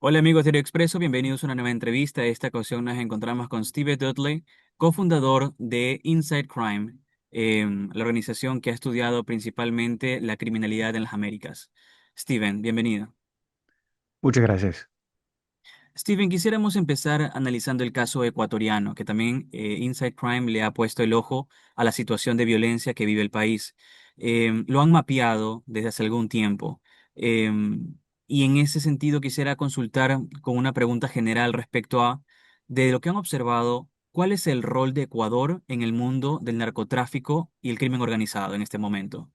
Hola amigos de Diario Expreso, bienvenidos a una nueva entrevista. Esta ocasión nos encontramos con Steve Dudley, cofundador de Inside Crime, la organización que ha estudiado principalmente la criminalidad en las Américas. Steven, bienvenido. Muchas gracias. Steven, quisiéramos empezar analizando el caso ecuatoriano, que también Inside Crime le ha puesto el ojo a la situación de violencia que vive el país. Lo han mapeado desde hace algún tiempo. Y en ese sentido quisiera consultar con una pregunta general respecto a, de lo que han observado, ¿cuál es el rol de Ecuador en el mundo del narcotráfico y el crimen organizado en este momento?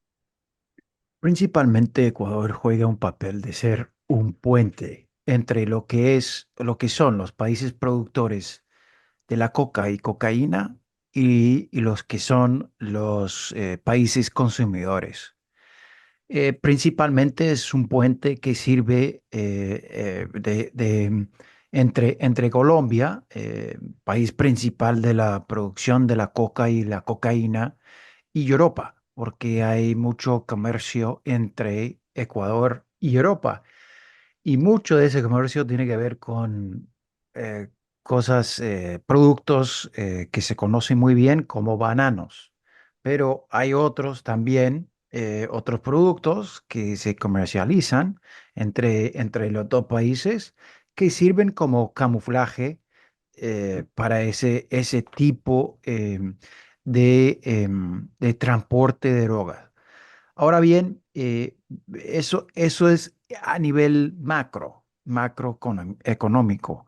Principalmente Ecuador juega un papel de ser un puente entre lo que son los países productores de la coca y cocaína y los que son los países consumidores. Principalmente es un puente que sirve entre Colombia, país principal de la producción de la coca y la cocaína, y Europa, porque hay mucho comercio entre Ecuador y Europa. Y mucho de ese comercio tiene que ver con eh, productos que se conocen muy bien como bananos. Pero hay otros también, otros productos que se comercializan entre los dos países que sirven como camuflaje para ese tipo de transporte de drogas. Ahora bien, eso es a nivel económico,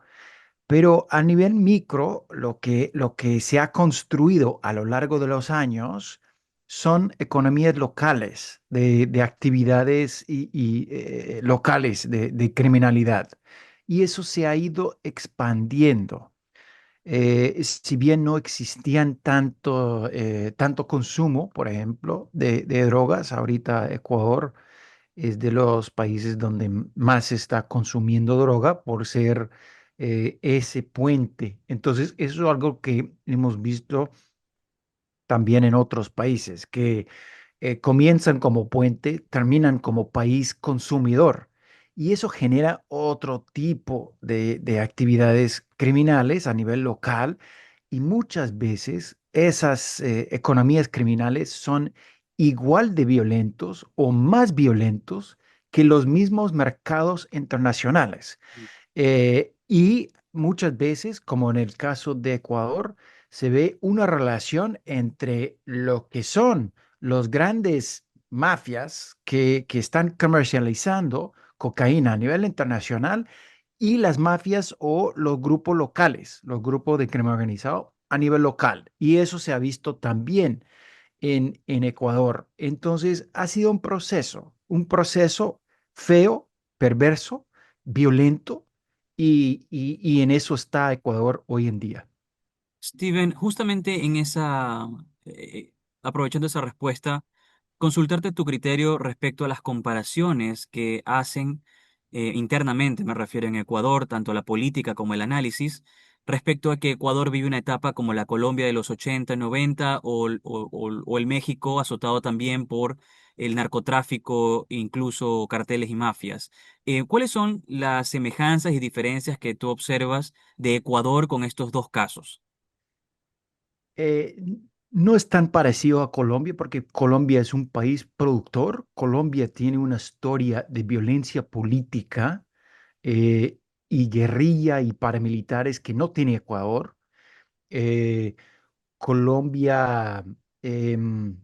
pero a nivel micro, lo que se ha construido a lo largo de los años son economías locales de actividades locales de criminalidad. Y eso se ha ido expandiendo. Si bien no existían tanto consumo, por ejemplo, de drogas, ahorita Ecuador es de los países donde más se está consumiendo droga por ser ese puente. Entonces, eso es algo que hemos visto también en otros países, que comienzan como puente, terminan como país consumidor. Y eso genera otro tipo de actividades criminales a nivel local y muchas veces esas economías criminales son igual de violentos o más violentos que los mismos mercados internacionales. Y muchas veces, como en el caso de Ecuador, se ve una relación entre lo que son los grandes mafias que están comercializando cocaína a nivel internacional y las mafias o los grupos locales, los grupos de crimen organizado a nivel local. Y eso se ha visto también en Ecuador. Entonces, ha sido un proceso feo, perverso, violento, y en eso está Ecuador hoy en día. Steven, justamente en eh, aprovechando esa respuesta, consultarte tu criterio respecto a las comparaciones que hacen internamente, me refiero en Ecuador, tanto la política como el análisis, respecto a que Ecuador vive una etapa como la Colombia de los 80, 90 o el México azotado también por el narcotráfico, incluso carteles y mafias. ¿Cuáles son las semejanzas y diferencias que tú observas de Ecuador con estos dos casos? Eh, no es tan parecido a Colombia porque Colombia es un país productor. Colombia tiene una historia de violencia política eh, y guerrilla y paramilitares que no tiene Ecuador. Eh, Colombia, em,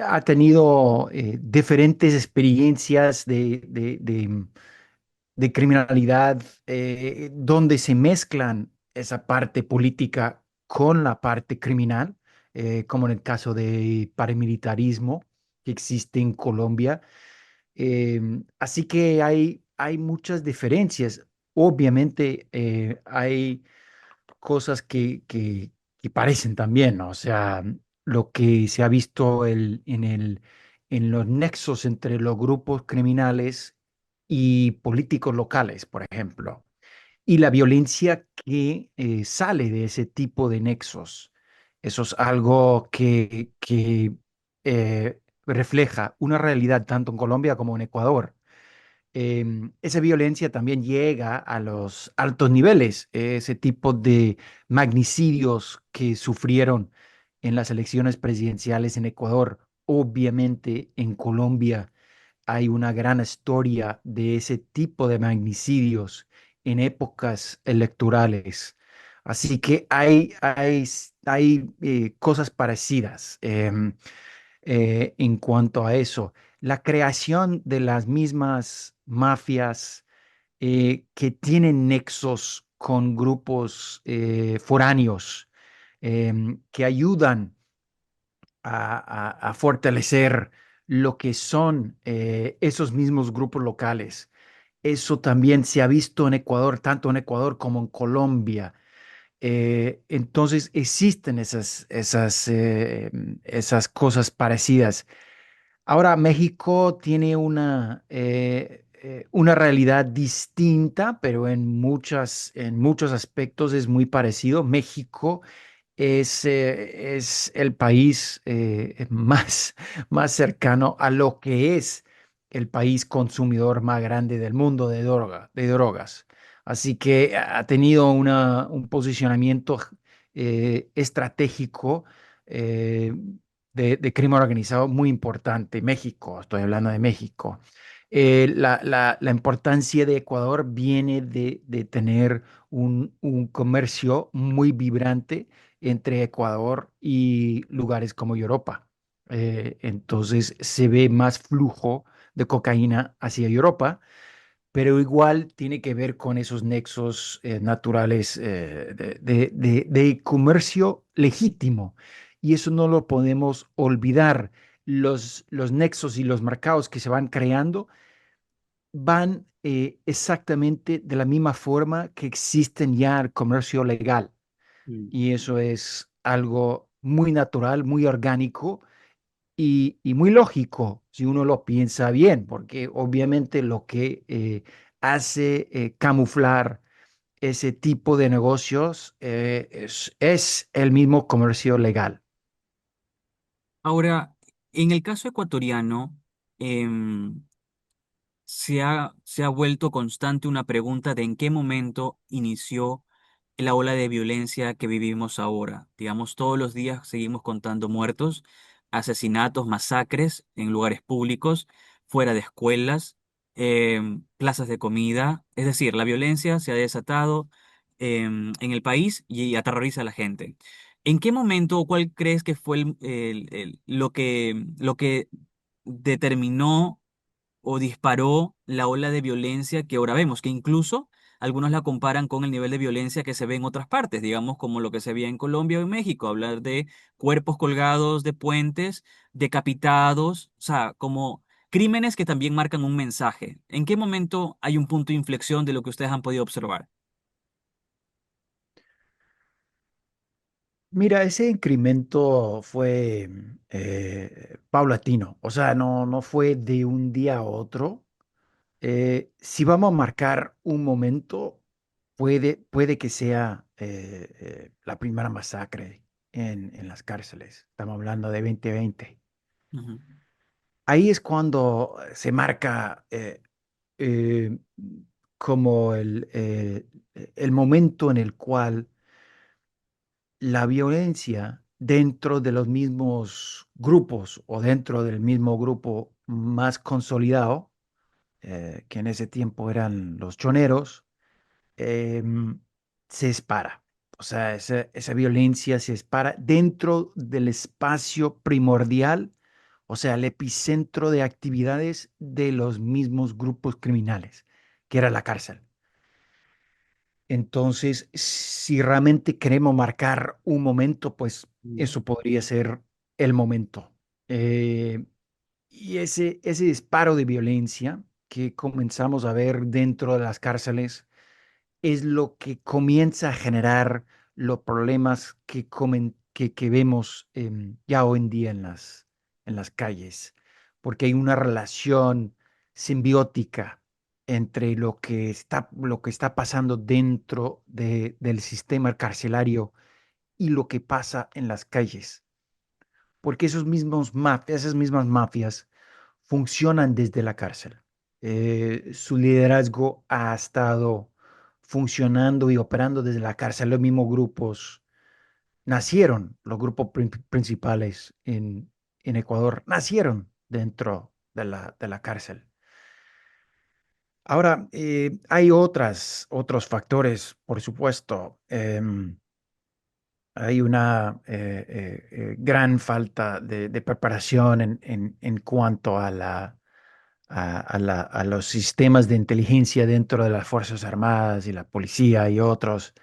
ha tenido diferentes experiencias de criminalidad donde se mezclan esa parte política con la parte criminal, como en el caso de paramilitarismo que existe en Colombia. Así que hay muchas diferencias. Obviamente hay cosas que parecen también, ¿no? O sea, lo que se ha visto en los nexos entre los grupos criminales y políticos locales, por ejemplo, y la violencia que sale de ese tipo de nexos. Eso es algo que refleja una realidad tanto en Colombia como en Ecuador. esa violencia también llega a los altos niveles, ese tipo de magnicidios que sufrieron en las elecciones presidenciales en Ecuador. Obviamente en Colombia hay una gran historia de ese tipo de magnicidios en épocas electorales. Así que hay cosas parecidas en cuanto a eso. La creación de las mismas mafias que tienen nexos con grupos foráneos que ayudan a fortalecer lo que son esos mismos grupos locales. Eso también se ha visto en Ecuador, tanto en Ecuador como en Colombia. Entonces existen esas cosas parecidas. Ahora México tiene una realidad distinta, pero en muchos aspectos es muy parecido. México es el país más cercano a lo que es el país consumidor más grande del mundo de drogas. Así que ha tenido un posicionamiento estratégico eh, de crimen organizado muy importante. México, estoy hablando de México. La importancia de Ecuador viene de tener un comercio muy vibrante entre Ecuador y lugares como Europa. Entonces se ve más flujo de cocaína hacia Europa, pero igual tiene que ver con esos nexos naturales de comercio legítimo. Y eso no lo podemos olvidar. Los nexos y los mercados que se van creando van exactamente de la misma forma que existen ya el comercio legal. Mm. Y eso es algo muy natural, muy orgánico y muy lógico si uno lo piensa bien, porque obviamente lo que hace camuflar ese tipo de negocios es el mismo comercio legal. Ahora, en el caso ecuatoriano, em, se ha vuelto constante una pregunta de en qué momento inició la ola de violencia que vivimos ahora. Digamos, todos los días seguimos contando muertos, asesinatos, masacres en lugares públicos, fuera de escuelas, plazas de comida. Es decir, la violencia se ha desatado en el país y aterroriza a la gente. ¿En qué momento o cuál crees que fue lo que determinó o disparó la ola de violencia que ahora vemos, que incluso algunos la comparan con el nivel de violencia que se ve en otras partes, digamos como lo que se veía en Colombia o en México, hablar de cuerpos colgados de puentes, decapitados, o sea, como crímenes que también marcan un mensaje? ¿En qué momento hay un punto de inflexión de lo que ustedes han podido observar? Mira, ese incremento fue paulatino, o sea, no fue de un día a otro. Si vamos a marcar un momento, puede que sea la primera masacre en las cárceles. Estamos hablando de 2020. Ujú. Ahí es cuando se marca eh, como el momento en el cual la violencia dentro de los mismos grupos o dentro del mismo grupo más consolidado, que en ese tiempo eran los choneros, em, se dispara. O sea, esa violencia se dispara dentro del espacio primordial, o sea, el epicentro de actividades de los mismos grupos criminales, que era la cárcel. Entonces, si realmente queremos marcar un momento, pues Mm. eso podría ser el momento. Eh, y ese disparo de violencia que comenzamos a ver dentro de las cárceles es lo que comienza a generar los problemas que vemos ya hoy en día en las calles, porque hay una relación simbiótica entre lo que está pasando dentro del sistema carcelario y lo que pasa en las calles, porque esas mismas mafias funcionan desde la cárcel. Su liderazgo ha estado funcionando y operando desde la cárcel. Los mismos grupos nacieron, los grupos principales en Ecuador nacieron dentro de la cárcel. Ahora, hay otros factores, por supuesto. Hay una gran falta de preparación en cuanto a a los sistemas de inteligencia dentro de las Fuerzas Armadas y la policía y otros,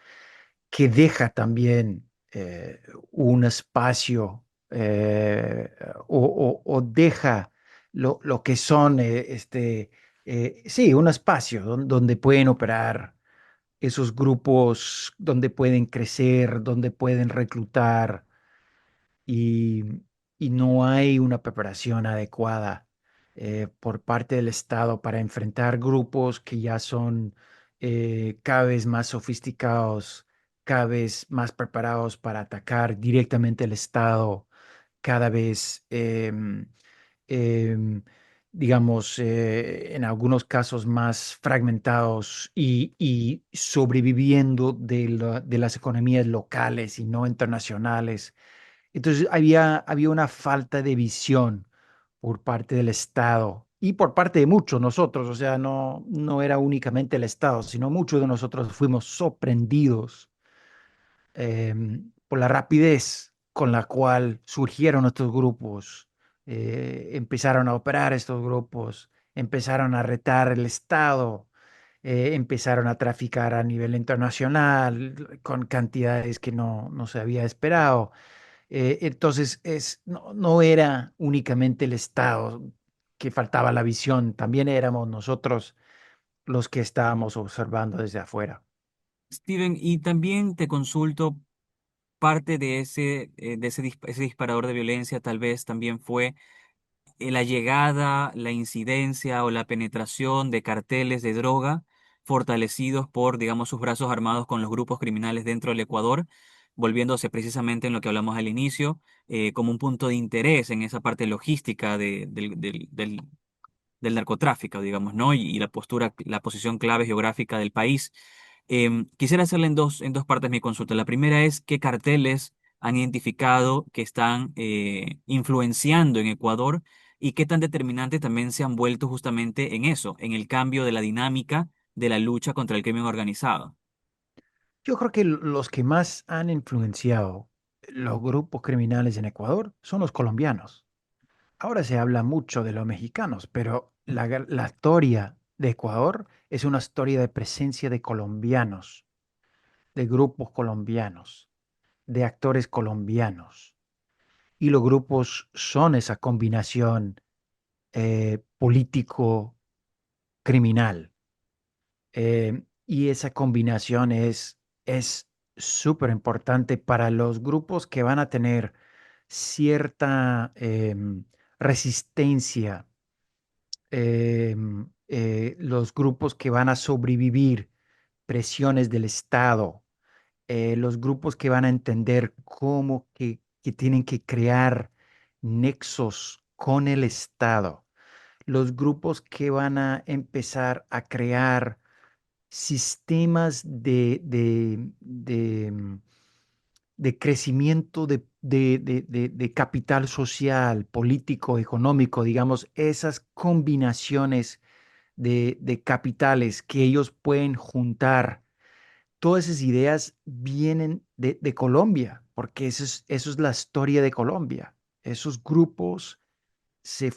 que deja también un espacio o deja lo que son, sí, un espacio donde pueden operar esos grupos, donde pueden crecer, donde pueden reclutar y, y no hay una preparación adecuada por parte del Estado para enfrentar grupos que ya son cada vez más sofisticados, cada vez más preparados para atacar directamente el Estado, cada vez, em, digamos, en algunos casos más fragmentados y sobreviviendo de las economías locales y no internacionales. Entonces había una falta de visión por parte del Estado y por parte de muchos nosotros, o sea, no era únicamente el Estado, sino muchos de nosotros fuimos sorprendidos por la rapidez con la cual surgieron estos grupos, empezaron a operar estos grupos, empezaron a retar el Estado, empezaron a traficar a nivel internacional con cantidades que no se había esperado. Entonces, no era únicamente el Estado que faltaba la visión, también éramos nosotros los que estábamos observando desde afuera. Steven, y también te consulto, parte de ese disparador de violencia tal vez también fue la llegada, la incidencia o la penetración de carteles de droga fortalecidos por, digamos, sus brazos armados con los grupos criminales dentro del Ecuador, volviéndose precisamente en lo que hablamos al inicio, como un punto de interés en esa parte logística del narcotráfico, digamos, ¿no? Y la postura, la posición clave geográfica del país. Quisiera hacerle en dos partes mi consulta. La primera es qué carteles han identificado que están influenciando en Ecuador y qué tan determinantes también se han vuelto justamente en eso, en el cambio de la dinámica de la lucha contra el crimen organizado. Yo creo que los que más han influenciado los grupos criminales en Ecuador son los colombianos. Ahora se habla mucho de los mexicanos, pero la historia de Ecuador es una historia de presencia de colombianos, de grupos colombianos, de actores colombianos. Y los grupos son esa combinación político-criminal. Y esa combinación es súper importante para los grupos que van a tener cierta resistencia, los grupos que van a sobrevivir presiones del Estado, los grupos que van a entender cómo que tienen que crear nexos con el Estado, los grupos que van a empezar a crear sistemas de crecimiento de capital social, político, económico, digamos, esas combinaciones de capitales que ellos pueden juntar. Todas esas ideas vienen de Colombia, porque eso es la historia de Colombia. Esos grupos se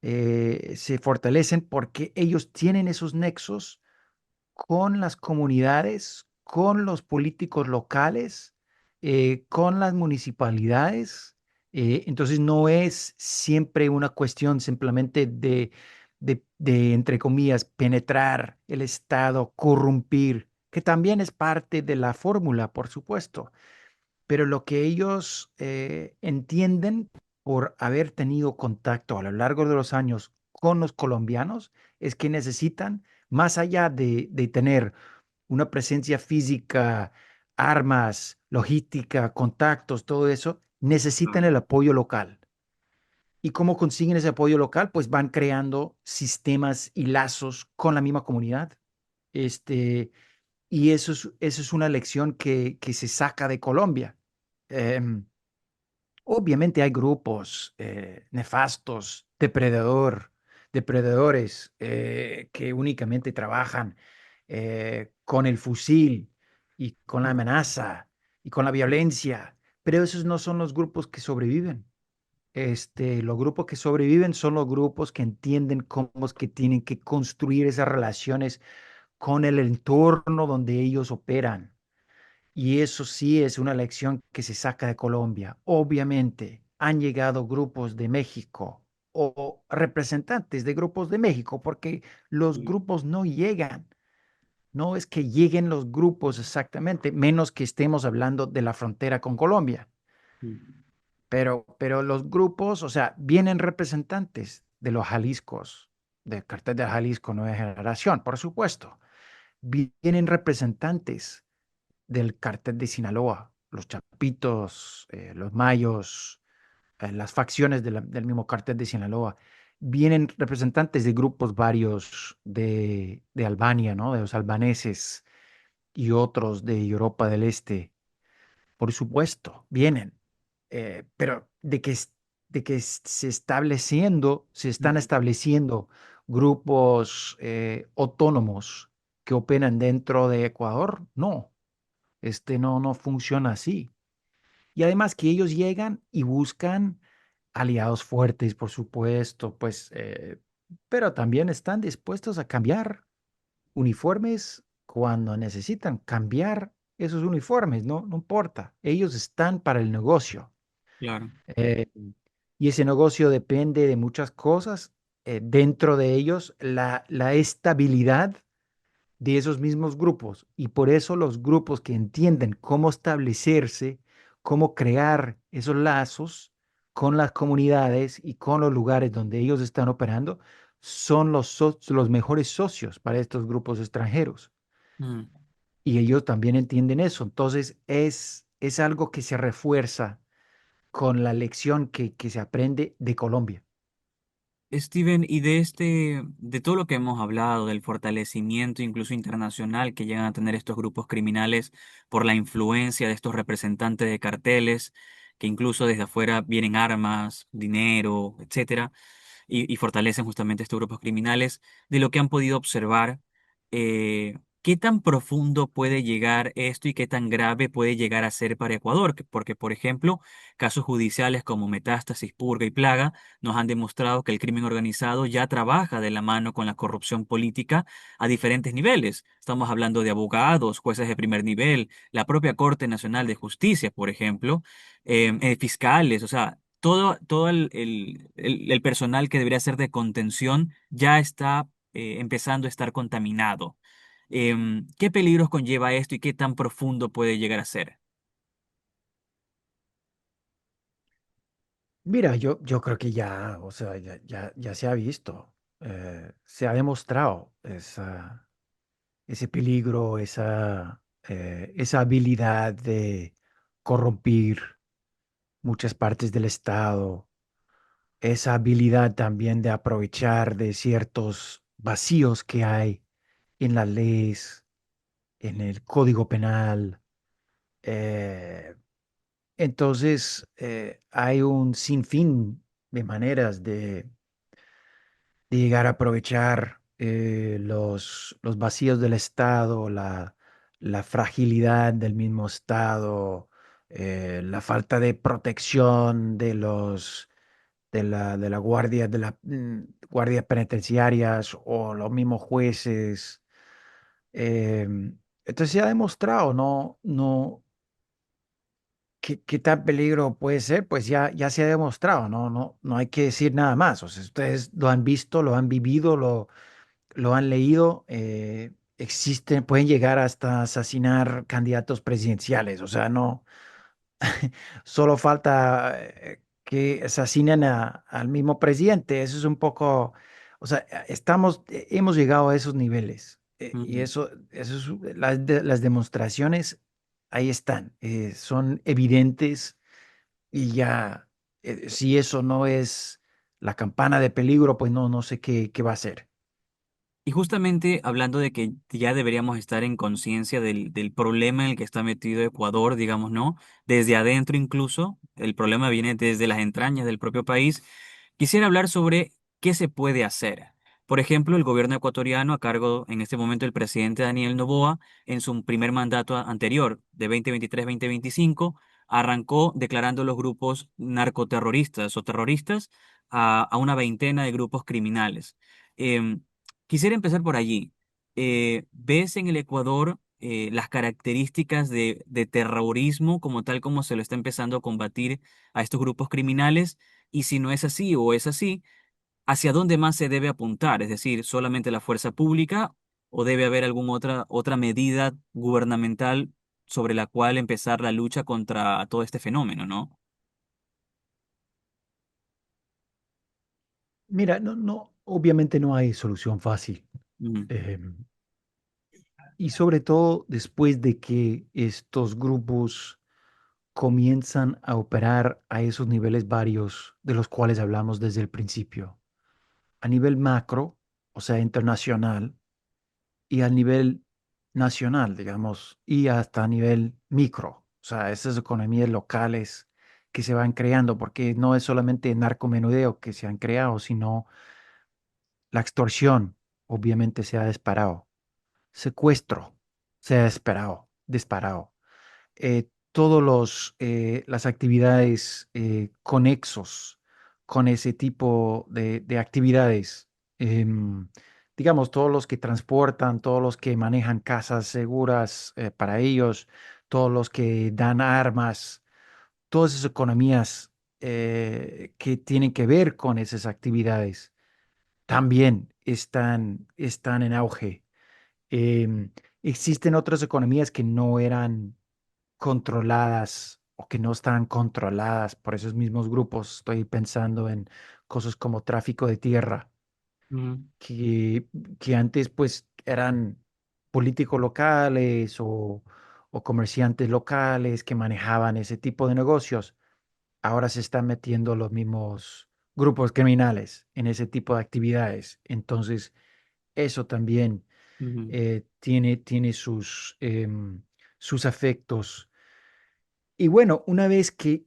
se fortalecen porque ellos tienen esos nexos con las comunidades, con los políticos locales, con las municipalidades. Entonces no es siempre una cuestión simplemente entre comillas, penetrar el Estado, corrompir, que también es parte de la fórmula, por supuesto, pero lo que ellos entienden por haber tenido contacto a lo largo de los años con los colombianos es que necesitan, más allá de tener una presencia física, armas, logística, contactos, todo eso, necesitan el apoyo local. ¿Y cómo consiguen ese apoyo local? Pues van creando sistemas y lazos con la misma comunidad. Este, y eso es una lección que se saca de Colombia. Em, Obviamente hay grupos nefastos, depredadores que únicamente trabajan con el fusil y con la amenaza y con la violencia, pero esos no son los grupos que sobreviven. Los grupos que sobreviven son los grupos que entienden cómo es que tienen que construir esas relaciones con el entorno donde ellos operan. Y eso sí es una lección que se saca de Colombia. Obviamente han llegado grupos de México o representantes de grupos de México, porque los Sí, grupos no llegan. No es que lleguen los grupos exactamente, menos que estemos hablando de la frontera con Colombia. sí, Pero los grupos, o sea, vienen representantes de los Jaliscos, del cartel de Jalisco Nueva Generación, por supuesto. Vienen representantes del cartel de Sinaloa, los Chapitos, los Mayos, las facciones del mismo cartel de Sinaloa. Vienen representantes de grupos varios de Albania, ¿no? De los albaneses y otros de Europa del Este. Por supuesto, vienen. Pero se están ujú, estableciendo grupos autónomos que operan dentro de Ecuador, no. No funciona así. Y además que ellos llegan y buscan aliados fuertes, por supuesto, pues, pero también están dispuestos a cambiar uniformes cuando necesitan cambiar esos uniformes, no, no importa. Ellos están para el negocio. claro. eh, y ese negocio depende de muchas cosas. Dentro de ellos, la estabilidad de esos mismos grupos. Y por eso los grupos que entienden cómo establecerse, cómo crear esos lazos con las comunidades y con los lugares donde ellos están operando, son los mejores socios para estos grupos extranjeros. Mm. Y ellos también entienden eso. Entonces es algo que se refuerza con la lección que se aprende de Colombia. Steven, y de todo lo que hemos hablado, del fortalecimiento incluso internacional que llegan a tener estos grupos criminales por la influencia de estos representantes de carteles, que incluso desde afuera vienen armas, dinero, etcétera, y fortalecen justamente estos grupos criminales, de lo que han podido observar, ¿qué tan profundo puede llegar esto y qué tan grave puede llegar a ser para Ecuador? Porque, por ejemplo, casos judiciales como Metástasis, Purga y Plaga nos han demostrado que el crimen organizado ya trabaja de la mano con la corrupción política a diferentes niveles. Estamos hablando de abogados, jueces de primer nivel, la propia Corte Nacional de Justicia, por ejemplo, fiscales, o sea, todo el personal que debería ser de contención ya está empezando a estar contaminado. ¿Qué peligros conlleva esto y qué tan profundo puede llegar a ser? Mira, yo creo que ya, o sea, ya se ha visto, se ha demostrado ese peligro, esa habilidad de corrompir muchas partes del Estado, esa habilidad también de aprovechar de ciertos vacíos que hay en las leyes, en el Código Penal. eh, Hay un sinfín de maneras de llegar a aprovechar los vacíos del Estado, la fragilidad del mismo Estado, la falta de protección de la guardia, guardias penitenciarias o los mismos jueces. Entonces se ha demostrado, ¿qué tan peligro puede ser? Pues ya se ha demostrado, no hay que decir nada más. O sea, ustedes lo han visto, lo han vivido, lo han leído. Existen, pueden llegar hasta asesinar candidatos presidenciales. O sea, no, solo falta que asesinen al mismo presidente. Eso es un poco, o sea, hemos llegado a esos niveles. Y Mm, las demostraciones ahí están, son evidentes y ya, si eso no es la campana de peligro, pues no sé qué va a hacer. Y justamente hablando de que ya deberíamos estar en conciencia del problema en el que está metido Ecuador, digamos, ¿no? Desde adentro incluso, el problema viene desde las entrañas del propio país. Quisiera hablar sobre qué se puede hacer. Por ejemplo, el gobierno ecuatoriano, a cargo en este momento del presidente Daniel Noboa, en su primer mandato anterior de 2023-2025, arrancó declarando los grupos narcoterroristas o terroristas a una veintena de grupos criminales. Em, Quisiera empezar por allí. ¿Ves en el Ecuador las características de terrorismo como tal como se lo está empezando a combatir a estos grupos criminales? Y si no es así o es así, ¿hacia dónde más se debe apuntar? Es decir, ¿solamente la fuerza pública o debe haber alguna otra medida gubernamental sobre la cual empezar la lucha contra todo este fenómeno, ¿no? Mira, obviamente no hay solución fácil. Ujú, em, y sobre todo después de que estos grupos comienzan a operar a esos niveles varios de los cuales hablamos desde el principio. A nivel macro, o sea, internacional, y a nivel nacional, digamos, y hasta a nivel micro, o sea, esas economías locales que se van creando, porque no es solamente narcomenudeo que se han creado, sino la extorsión, obviamente se ha disparado, secuestro, se ha disparado. Todos las actividades conexos con ese tipo de actividades, digamos, todos los que transportan, todos los que manejan casas seguras para ellos, todos los que dan armas, todas esas economías que tienen que ver con esas actividades, también están en auge. Em, Existen otras economías que no eran controladas o que no están controladas por esos mismos grupos. Estoy pensando en cosas como tráfico de tierra, ujú, que, que antes pues eran políticos locales o comerciantes locales que manejaban ese tipo de negocios. Ahora se están metiendo los mismos grupos criminales en ese tipo de actividades. Entonces, eso también ujú, tiene sus efectos. Y bueno, una vez que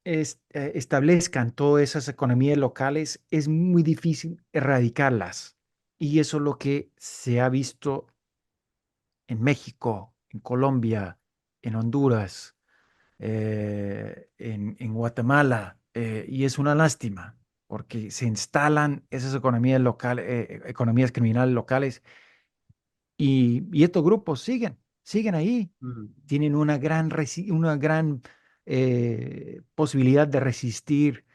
establezcan todas esas economías locales, es muy difícil erradicarlas. Y eso es lo que se ha visto en México, en Colombia, en Honduras, en Guatemala. Y es una lástima, porque se instalan esas economías locales, economías criminales locales. Y estos grupos siguen ahí. ujú. Tienen una gran posibilidad de resistir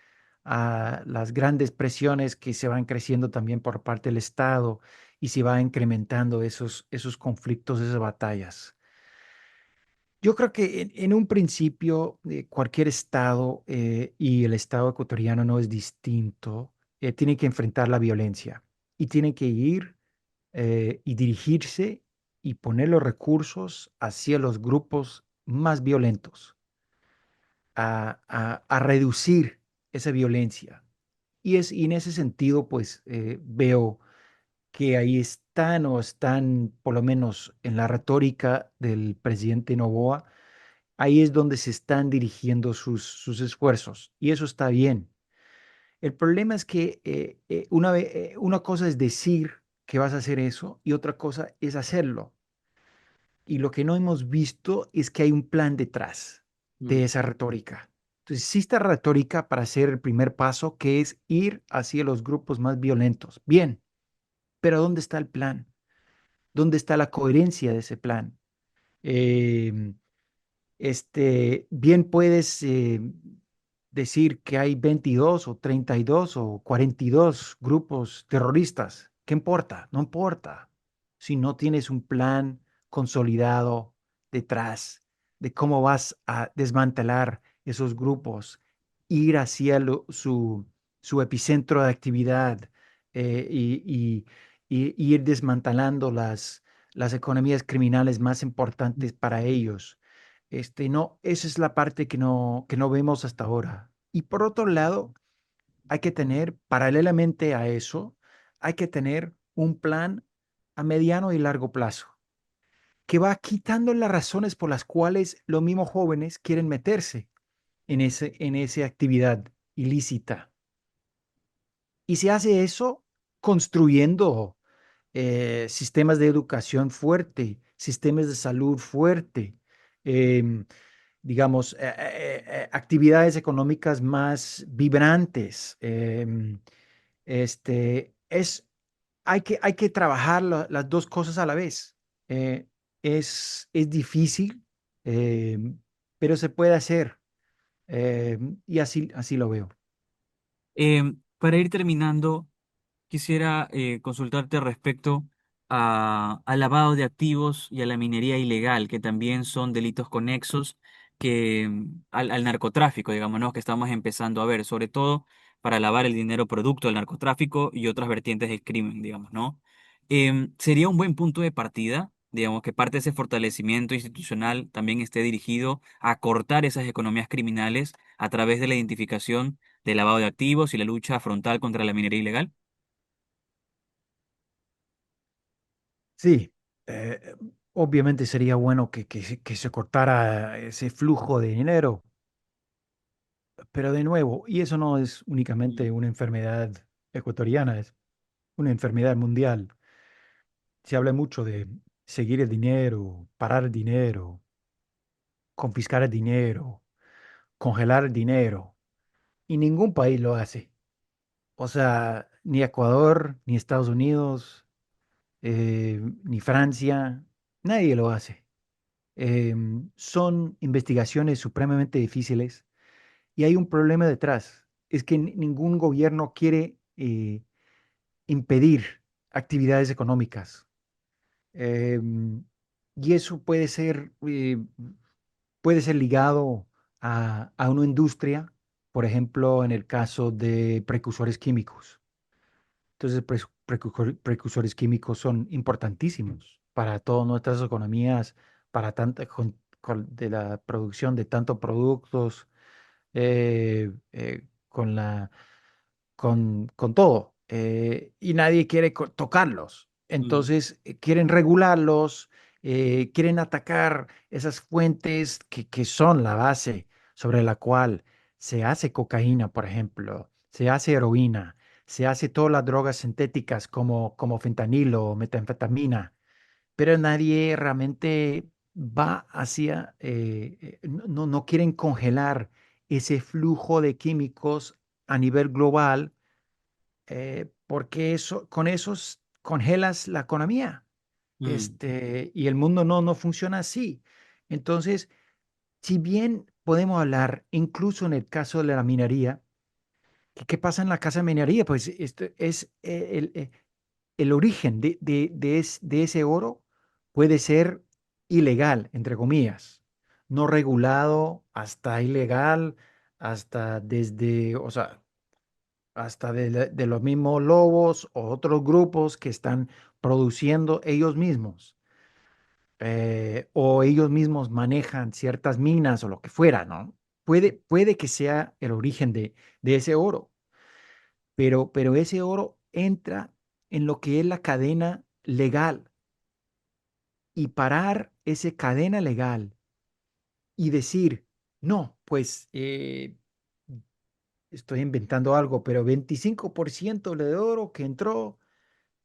a las grandes presiones que se van creciendo también por parte del Estado y se va incrementando esos conflictos, esas batallas. Yo creo que en un principio cualquier Estado y el Estado ecuatoriano no es distinto, tiene que enfrentar la violencia y tiene que ir y dirigirse y poner los recursos hacia los grupos más violentos, a reducir esa violencia. Y en ese sentido, pues veo que ahí están o están, por lo menos en la retórica del presidente Noboa, ahí es donde se están dirigiendo sus esfuerzos. Y eso está bien. El problema es que una cosa es decir que vas a hacer eso y otra cosa es hacerlo. Y lo que no hemos visto es que hay un plan detrás de Mm, esa retórica. Entonces, existe retórica para hacer el primer paso, que es ir hacia los grupos más violentos. Bien, pero ¿dónde está el plan? ¿Dónde está la coherencia de ese plan? Em, bien puedes decir que hay 22 o 32 o 42 grupos terroristas. ¿Qué importa? No importa. Si no tienes un plan consolidado detrás de cómo vas a desmantelar esos grupos, ir hacia su epicentro de actividad y ir desmantelando las economías criminales más importantes para ellos. No, esa es la parte que no vemos hasta ahora. Y por otro lado, hay que tener, paralelamente a eso, hay que tener un plan a mediano y largo plazo que va quitando las razones por las cuales los mismos jóvenes quieren meterse en esa actividad ilícita. Y se hace eso construyendo sistemas de educación fuerte, sistemas de salud fuerte, em, digamos, actividades económicas más vibrantes. Hay que trabajar las dos cosas a la vez. Eh, es difícil, pero se puede hacer. Y así lo veo. Para ir terminando, quisiera consultarte respecto al lavado de activos y a la minería ilegal, que también son delitos conexos al narcotráfico, digamos, ¿no? Que estamos empezando a ver, sobre todo para lavar el dinero producto del narcotráfico y otras vertientes del crimen, digamos, ¿no? Sería un buen punto de partida, digamos, que parte de ese fortalecimiento institucional también esté dirigido a cortar esas economías criminales a través de la identificación del lavado de activos y la lucha frontal contra la minería ilegal. Sí, eh, obviamente sería bueno que se cortara ese flujo de dinero, pero de nuevo, y eso no es únicamente una enfermedad ecuatoriana, es una enfermedad mundial. Se habla mucho de seguir el dinero, parar el dinero, confiscar el dinero, congelar el dinero, y ningún país lo hace. O sea, ni Ecuador, ni Estados Unidos, ni Francia, nadie lo hace. Son investigaciones supremamente difíciles y hay un problema detrás. Es que ningún gobierno quiere impedir actividades económicas. Em, y eso puede ser ligado a una industria, por ejemplo, en el caso de precursores químicos. Entonces, precursores químicos son importantísimos para todas nuestras economías, para de la producción de tantos productos, con con todo. Y nadie quiere tocarlos. Mm, Entonces, quieren regularlos, quieren atacar esas fuentes que son la base sobre la cual se hace cocaína, por ejemplo, se hace heroína, se hace todas las drogas sintéticas como fentanilo o metanfetamina, pero nadie realmente va hacia, no quieren congelar ese flujo de químicos a nivel global, porque con esos congelas la economía, mm, y el mundo no funciona así. Entonces, si bien podemos hablar, incluso en el caso de la minería, ¿qué pasa en la casa de minería? Pues esto es el origen de ese oro puede ser ilegal, entre comillas, no regulado hasta ilegal, hasta desde, o sea, hasta de los mismos lobos o otros grupos que están produciendo ellos mismos, o ellos mismos manejan ciertas minas o lo que fuera, ¿no? Puede que sea el origen de ese oro, pero ese oro entra en lo que es la cadena legal, y parar esa cadena legal y decir, no, pues estoy inventando algo, pero 25% de oro que entró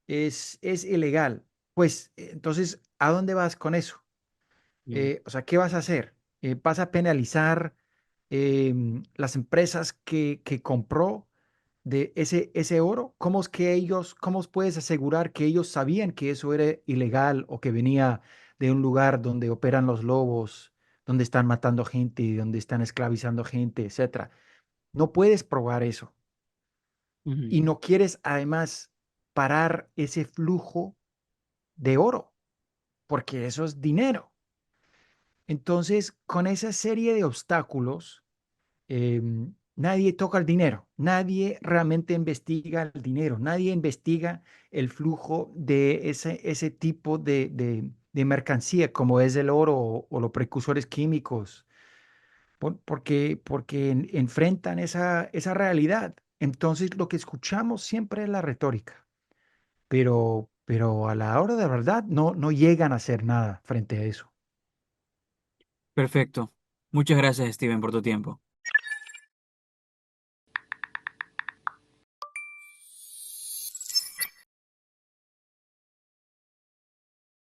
es ilegal. Pues entonces, ¿a dónde vas con eso? mm, O sea, ¿qué vas a hacer? ¿Vas a penalizar las empresas que compró de ese oro? ¿Cómo es que cómo puedes asegurar que ellos sabían que eso era ilegal o que venía de un lugar donde operan los lobos, donde están matando gente, donde están esclavizando gente, etcétera? No puedes probar eso. ujú, Y no quieres además parar ese flujo de oro, porque eso es dinero. Entonces, con esa serie de obstáculos, nadie toca el dinero, nadie realmente investiga el dinero, nadie investiga el flujo de ese tipo de mercancía, como es el oro o los precursores químicos, porque enfrentan esa realidad. Entonces lo que escuchamos siempre es la retórica, pero a la hora de la verdad no llegan a hacer nada frente a eso. Perfecto. Muchas gracias, Steven, por tu tiempo.